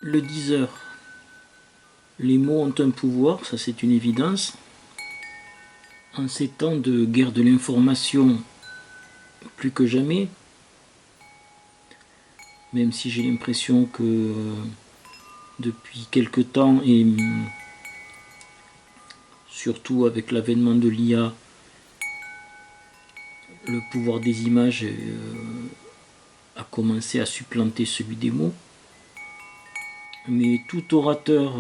Le diseur. Les mots ont un pouvoir, ça c'est une évidence. En ces temps de guerre de l'information, plus que jamais, même si j'ai l'impression que depuis quelque temps, et surtout avec l'avènement de l'IA, le pouvoir des images a commencé à supplanter celui des mots. Mais tout orateur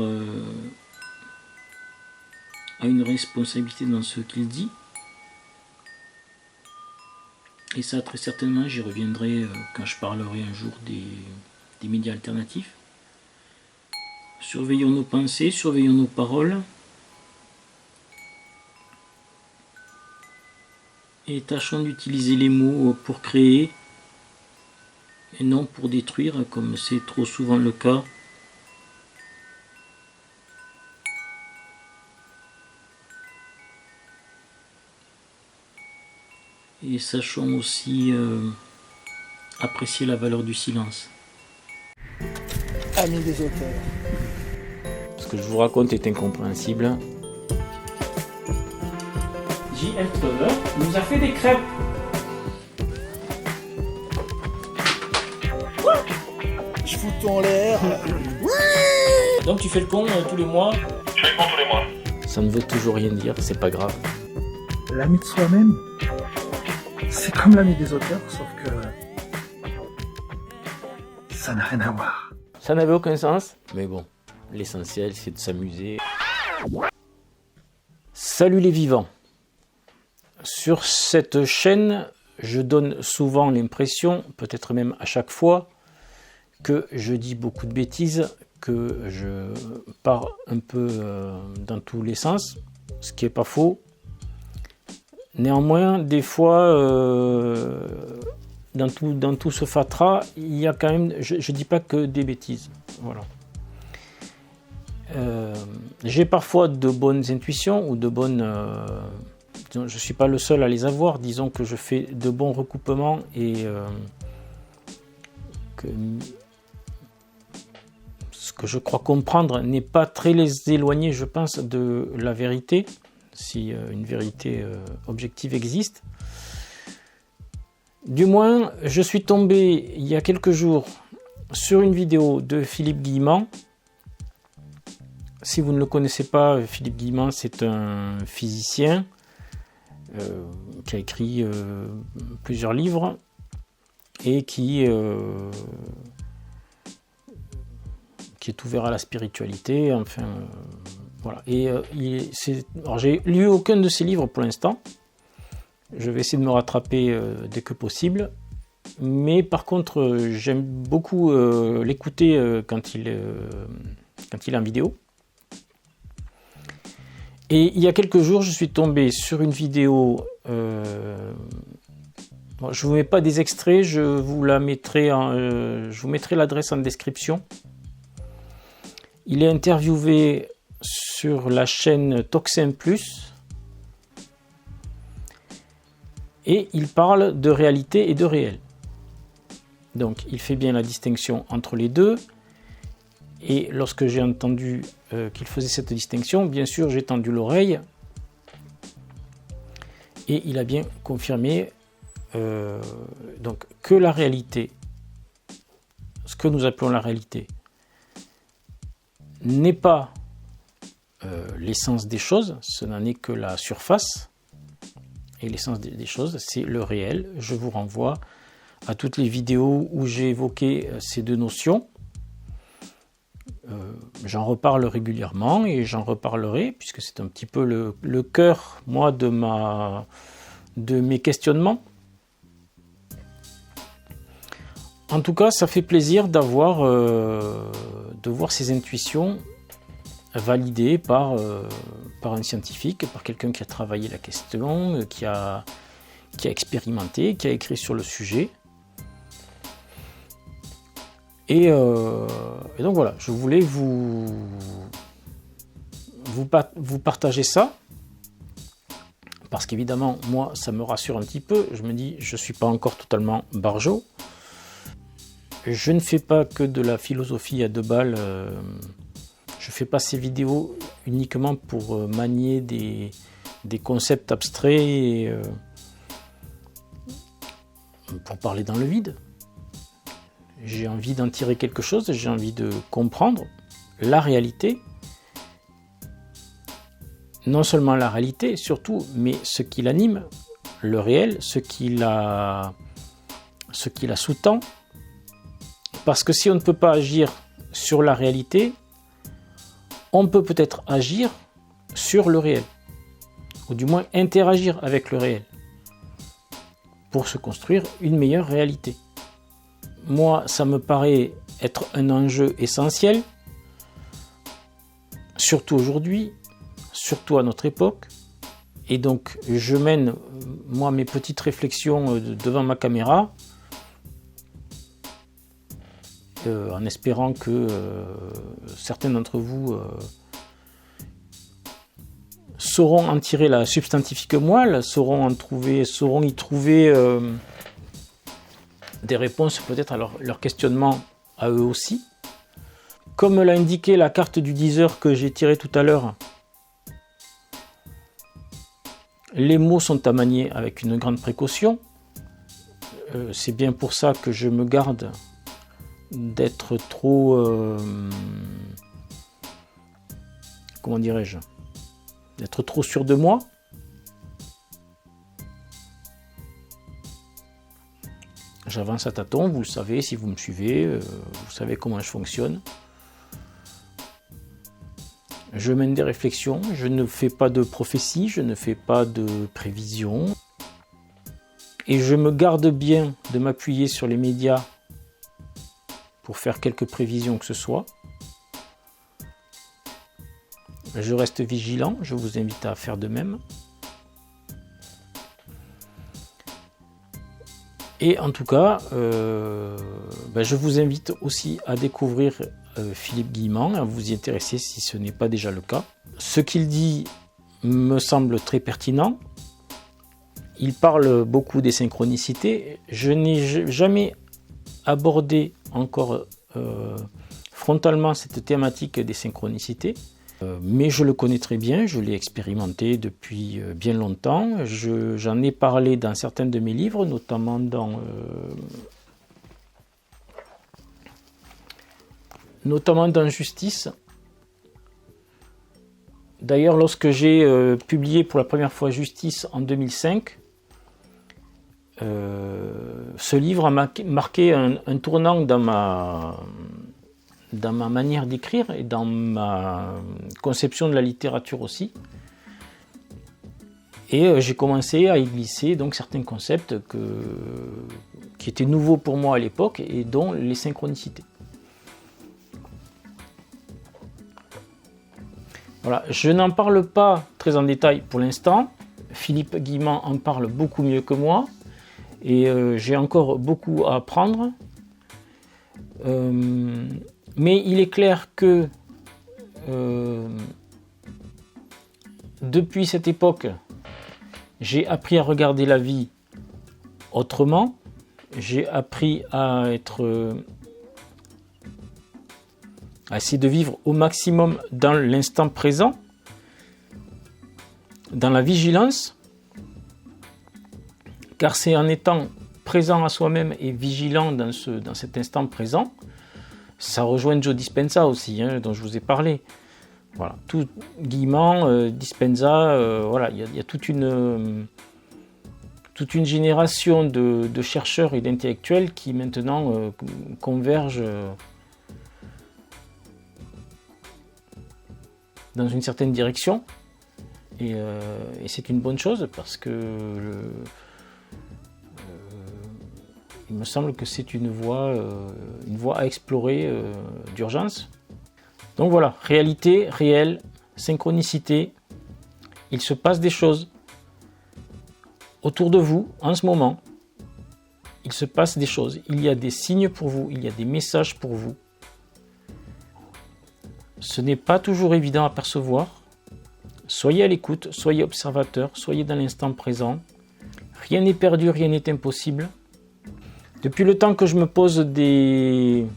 a une responsabilité dans ce qu'il dit. Et ça, très certainement, j'y reviendrai quand je parlerai un jour des médias alternatifs. Surveillons nos pensées, surveillons nos paroles. Et tâchons d'utiliser les mots pour créer et non pour détruire, comme c'est trop souvent le cas. Et sachons aussi apprécier la valeur du silence. Amis des auteurs. Ce que je vous raconte est incompréhensible. J.L. Trevor nous a fait des crêpes. Je fous tout en l'air. Donc tu fais le con tous les mois. Je fais le con tous les mois. Ça ne veut toujours rien dire, c'est pas grave. L'ami de soi-même, c'est comme l'ami des auteurs, sauf que ça n'a rien à voir. Ça n'avait aucun sens, mais bon, l'essentiel c'est de s'amuser. Salut les vivants. Sur cette chaîne, je donne souvent l'impression, peut-être même à chaque fois, que je dis beaucoup de bêtises, que je pars un peu dans tous les sens, ce qui n'est pas faux. Néanmoins, des fois, dans tout ce fatras, il y a quand même, je ne dis pas que des bêtises. Voilà. J'ai parfois de bonnes intuitions ou de bonnes... je ne suis pas le seul à les avoir. Disons que je fais de bons recoupements et que ce que je crois comprendre n'est pas très éloigné, je pense, de la vérité, si une vérité objective existe. Du moins, je suis tombé il y a quelques jours sur une vidéo de Philippe Guillemant. Si vous ne le connaissez pas, Philippe Guillemant, c'est un physicien qui a écrit plusieurs livres et qui est ouvert à la spiritualité, enfin voilà. Et alors j'ai lu aucun de ses livres pour l'instant. Je vais essayer de me rattraper dès que possible. Mais par contre, j'aime beaucoup l'écouter quand il est en vidéo. Et il y a quelques jours, je suis tombé sur une vidéo. Bon, je ne vous mets pas des extraits, je vous mettrai l'adresse en description. Il est interviewé sur la chaîne Toxin Plus. Et il parle de réalité et de réel. Donc il fait bien la distinction entre les deux. Et lorsque j'ai entendu qu'il faisait cette distinction, bien sûr j'ai tendu l'oreille. Et il a bien confirmé donc, que la réalité, ce que nous appelons la réalité, n'est pas l'essence des choses, ce n'en est que la surface. Et l'essence des choses, c'est le réel. Je vous renvoie à toutes les vidéos où j'ai évoqué ces deux notions. J'en reparle régulièrement et j'en reparlerai, puisque c'est un petit peu le cœur, moi, de mes questionnements. En tout cas, ça fait plaisir de voir ces intuitions validé par un scientifique, par quelqu'un qui a travaillé la question, qui a expérimenté, qui a écrit sur le sujet. Et donc voilà, je voulais vous partager ça, parce qu'évidemment, moi, ça me rassure un petit peu. Je me dis, je ne suis pas encore totalement barjot. Je ne fais pas que de la philosophie à deux balles. Je fais pas ces vidéos uniquement pour manier des concepts abstraits et pour parler dans le vide. J'ai envie d'en tirer quelque chose, j'ai envie de comprendre la réalité. Non seulement la réalité, surtout, mais ce qui l'anime, le réel, ce qui la sous-tend. Parce que si on ne peut pas agir sur la réalité, on peut peut-être agir sur le réel, ou du moins interagir avec le réel, pour se construire une meilleure réalité. Moi, ça me paraît être un enjeu essentiel, surtout aujourd'hui, surtout à notre époque. Et donc, je mène, moi, mes petites réflexions devant ma caméra, en espérant que certains d'entre vous sauront en tirer la substantifique moelle, sauront y trouver des réponses peut-être à leurs questionnements à eux aussi. Comme l'a indiqué la carte du 10 heures que j'ai tirée tout à l'heure, les mots sont à manier avec une grande précaution. C'est bien pour ça que je me garde d'être trop... comment dirais-je ? D'être trop sûr de moi. J'avance à tâtons, vous le savez, si vous me suivez, vous savez comment je fonctionne. Je mène des réflexions, je ne fais pas de prophétie, je ne fais pas de prévision. Et je me garde bien de m'appuyer sur les médias pour faire quelques prévisions que ce soit. Je reste vigilant, je vous invite à faire de même. Et en tout cas, je vous invite aussi à découvrir Philippe Guillemant, à vous y intéresser si ce n'est pas déjà le cas. Ce qu'il dit me semble très pertinent. Il parle beaucoup des synchronicités. Je n'ai jamais abordé encore frontalement cette thématique des synchronicités, mais je le connais très bien, je l'ai expérimenté depuis bien longtemps. J'en ai parlé dans certains de mes livres, notamment dans Justice. D'ailleurs, lorsque j'ai publié pour la première fois Justice en 2005, ce livre a marqué un tournant dans ma manière d'écrire et dans ma conception de la littérature aussi. Et j'ai commencé à y glisser donc certains concepts qui étaient nouveaux pour moi à l'époque, et dont les synchronicités. Voilà, je n'en parle pas très en détail pour l'instant. Philippe Guillemant en parle beaucoup mieux que moi. Et j'ai encore beaucoup à apprendre. Mais il est clair que depuis cette époque, j'ai appris à regarder la vie autrement. J'ai appris à essayer de vivre au maximum dans l'instant présent, dans la vigilance. Car c'est en étant présent à soi-même et vigilant dans cet instant présent, ça rejoint Joe Dispenza aussi, dont je vous ai parlé. Voilà, tout Guillemant, Dispenza, voilà, il y a toute une génération de chercheurs et d'intellectuels qui maintenant convergent dans une certaine direction. Et c'est une bonne chose parce que il me semble que c'est une voie à explorer d'urgence. Donc voilà, réalité, réel, synchronicité, il se passe des choses autour de vous en ce moment. Il se passe des choses, il y a des signes pour vous, il y a des messages pour vous. Ce n'est pas toujours évident à percevoir. Soyez à l'écoute, soyez observateur, soyez dans l'instant présent. Rien n'est perdu, rien n'est impossible. Depuis le temps que je me pose que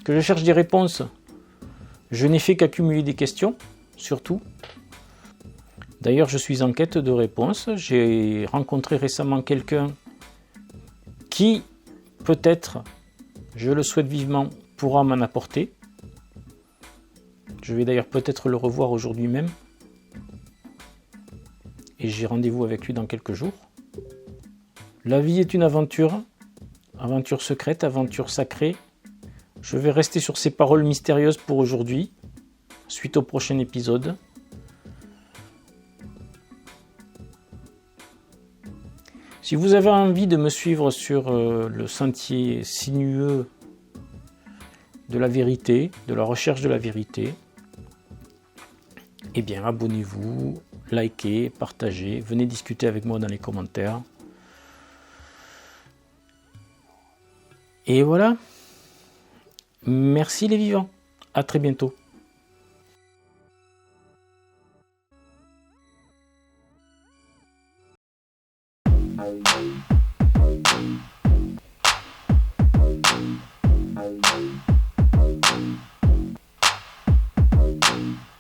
je cherche des réponses, je n'ai fait qu'accumuler des questions, surtout. D'ailleurs, je suis en quête de réponses. J'ai rencontré récemment quelqu'un qui, peut-être, je le souhaite vivement, pourra m'en apporter. Je vais d'ailleurs peut-être le revoir aujourd'hui même. Et j'ai rendez-vous avec lui dans quelques jours. La vie est une aventure. Aventure secrète, aventure sacrée. Je vais rester sur ces paroles mystérieuses pour aujourd'hui, suite au prochain épisode. Si vous avez envie de me suivre sur le sentier sinueux de la vérité, de la recherche de la vérité, eh bien abonnez-vous, likez, partagez, venez discuter avec moi dans les commentaires. Et voilà. Merci les vivants. À très bientôt.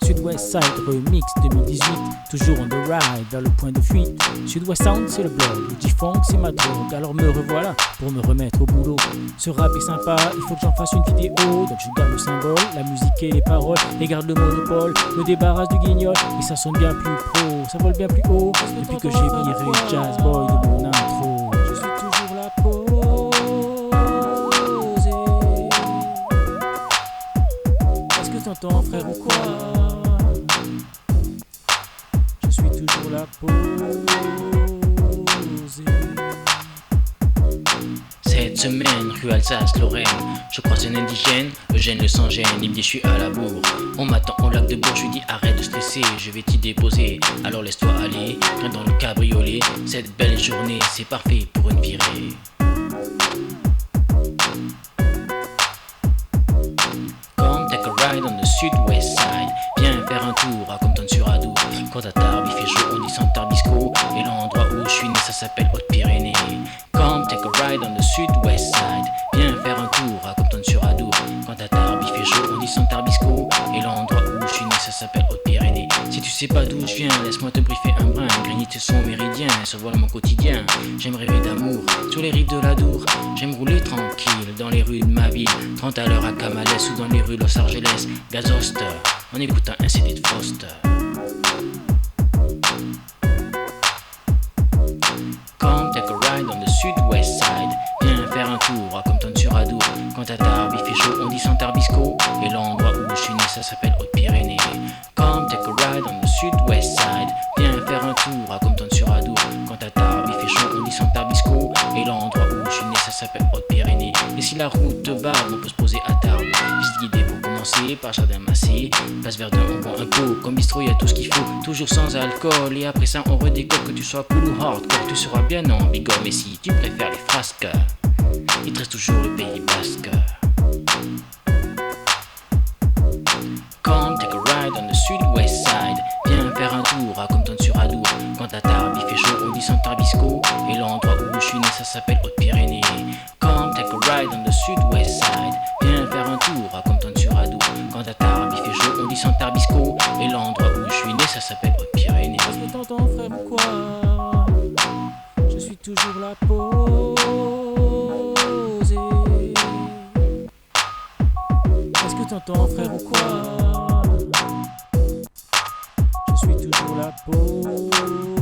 Sud-West Side Remix 2018, toujours on the ride, vers le point de fuite. Sud-West Sound c'est le blog, le G-Funk c'est ma drogue. Alors me revoilà pour me remettre au boulot. Ce rap est sympa, il faut que j'en fasse une vidéo. Donc je garde le symbole, la musique et les paroles, et garde le monopole, me débarrasse du guignol. Et ça sonne bien plus pro, ça vole bien plus haut. Depuis que j'ai viré le jazz boy de mon intro, je suis toujours là posé. Est-ce que t'entends frère ou quoi? Je suis toujours là posé. Cette semaine, rue Alsace-Lorraine, je croise un indigène, Eugène le sans-gêne, il me dit je suis à la bourre. On m'attend au lac de Bourg, je lui dis arrête de stresser, je vais t'y déposer. Alors laisse-toi aller, viens dans le cabriolet, cette belle journée, c'est parfait pour une virée. Come take a ride on the Sud-West Side, viens faire un tour à Compton-sur-Adour. Quand à Tarbes il fait chaud, on descend Tarbisco, et l'endroit où je suis né, ça s'appelle Haute-Pyrénées. Come take a ride on the Sud-West Side, viens faire un tour à Compton-sur-Adour. Quand à Tarbes il fait chaud, on descend Tarbisco, et l'endroit où je suis né, ça s'appelle Haute-Pyrénées. Si tu sais pas d'où je viens, laisse-moi te briefer un brin. Grignoter son méridien, survole mon quotidien. J'aime rêver d'amour sur les rives de l'Adour. J'aime rouler tranquille dans les rues de ma ville, 30 à l'heure à Camales ou dans les rues de Los Angeles. Gazoster, en écoutant un CD de Foster. Come take a ride on the Sud-West Side, viens faire un tour à Compton-sur-Adour. Quand à Tarbes il fait chaud, on descend Tarbisco, et l'endroit où je suis né, ça s'appelle Haute-Pyrénées. Come take a ride on the Sud-West Side, viens faire un tour à Compton-sur-Adour. Quand à Tarbes il fait chaud, on descend Tarbisco, et l'endroit où je suis né, ça s'appelle Haute-Pyrénées. Et si la route te barre, on peut se poser à Tarbes. Piste guidée pour commencer, par jardin massé, place Verdun, on boit un pot. Comme bistrot, y a tout ce qu'il faut, toujours sans alcool. Et après ça, on redécolle, que tu sois cool ou hardcore, tu seras bien en bigorre. Mais si tu préfères les frasques, il te reste toujours le Pays Basque. Come take a ride on the Sud-West Side, viens faire un tour à Compton-sur-Adour. Quand à Tarbes il fait chaud, on descend Tarbisco, et l'endroit où je suis né, ça s'appelle Haute-Pyrénées. Come take a ride on the Sud-West Side, viens faire un tour à Compton-sur-Adour. Quand à Tarbes il fait chaud, on descend Tarbisco, et l'endroit où je suis né, ça s'appelle Haute-Pyrénées. Est-ce que t'entends frère ou quoi? Je suis toujours là posé. Est-ce que t'entends frère ou quoi? Je suis toujours là posé.